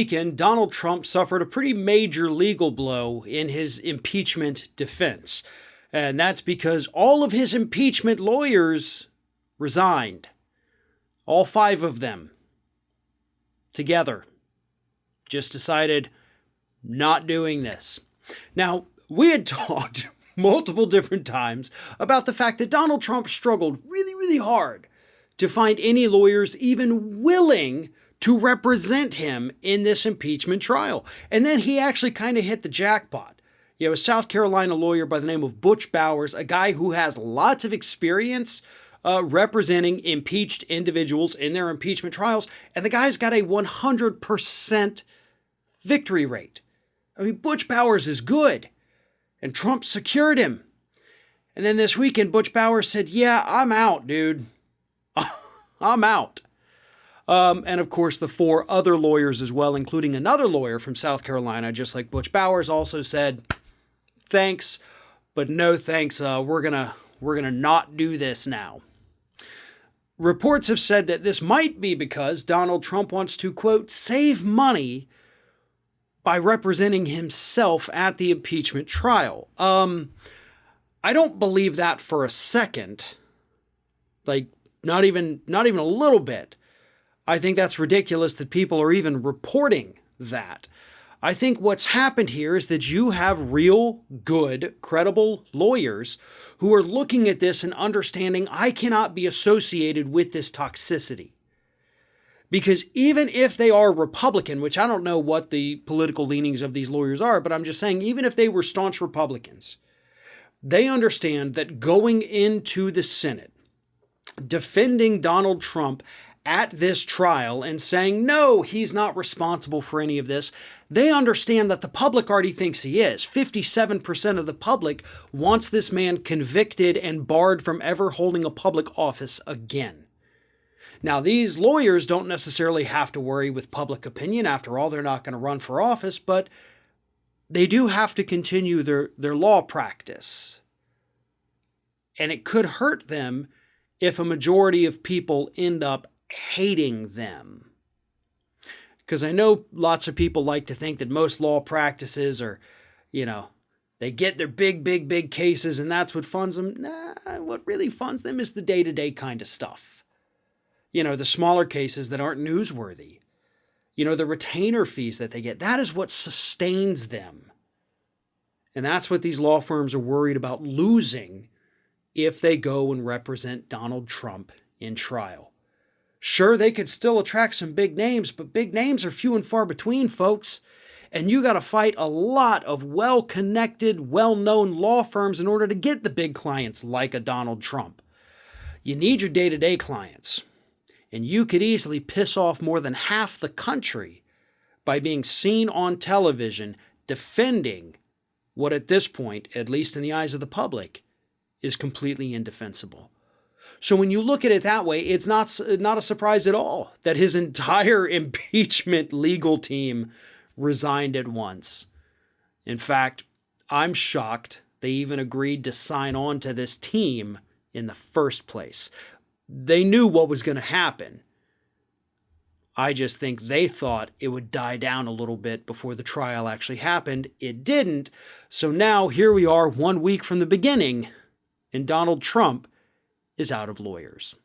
weekend, Donald Trump suffered a pretty major legal blow in his impeachment defense. And that's because all of his impeachment lawyers resigned. All 5 of them together just decided not doing this. Now, we had talked multiple different times about the fact that Donald Trump struggled really, really hard to find any lawyers even willing to represent him in this impeachment trial. And then he actually kind of hit the jackpot. You know, a South Carolina lawyer by the name of Butch Bowers, a guy who has lots of experience representing impeached individuals in their impeachment trials. And the guy's got a 100% victory rate. I mean, Butch Bowers is good. And Trump secured him. And then this weekend, Butch Bowers said, yeah, I'm out, dude. I'm out. And of course, the 4 other lawyers as well, including another lawyer from South Carolina, just like Butch Bowers, also said, thanks, but no thanks. We're gonna not do this now. Reports have said that this might be because Donald Trump wants to, quote, save money by representing himself at the impeachment trial. I don't believe that for a second. Like, not even a little bit. I think that's ridiculous that people are even reporting that. I think what's happened here is that you have real, good, credible lawyers who are looking at this and understanding I cannot be associated with this toxicity. Because even if they are Republican, which I don't know what the political leanings of these lawyers are, but I'm just saying, even if they were staunch Republicans, they understand that going into the Senate, defending Donald Trump at this trial and saying, no, he's not responsible for any of this, they understand that the public already thinks he is. 57% of the public wants this man convicted and barred from ever holding a public office again. Now, these lawyers don't necessarily have to worry with public opinion. After all, they're not going to run for office, but they do have to continue their law practice. And it could hurt them if a majority of people end up hating them. Because I know lots of people like to think that most law practices are, they get their big cases and that's what funds them. Nah, what really funds them is the day-to-day kind of stuff. The smaller cases that aren't newsworthy. The retainer fees that they get. That is what sustains them. And that's what these law firms are worried about losing if they go and represent Donald Trump in trial. Sure, they could still attract some big names, but big names are few and far between, folks. And you got to fight a lot of well-connected, well-known law firms in order to get the big clients like a Donald Trump. You need your day-to-day clients. And you could easily piss off more than half the country by being seen on television defending what at this point, at least in the eyes of the public, is completely indefensible. So when you look at it that way, it's not a surprise at all that his entire impeachment legal team resigned at once. In fact, I'm shocked they even agreed to sign on to this team in the first place. They knew what was going to happen. I just think they thought it would die down a little bit before the trial actually happened. It didn't. So now here we are 1 week from the beginning, and Donald Trump is out of lawyers.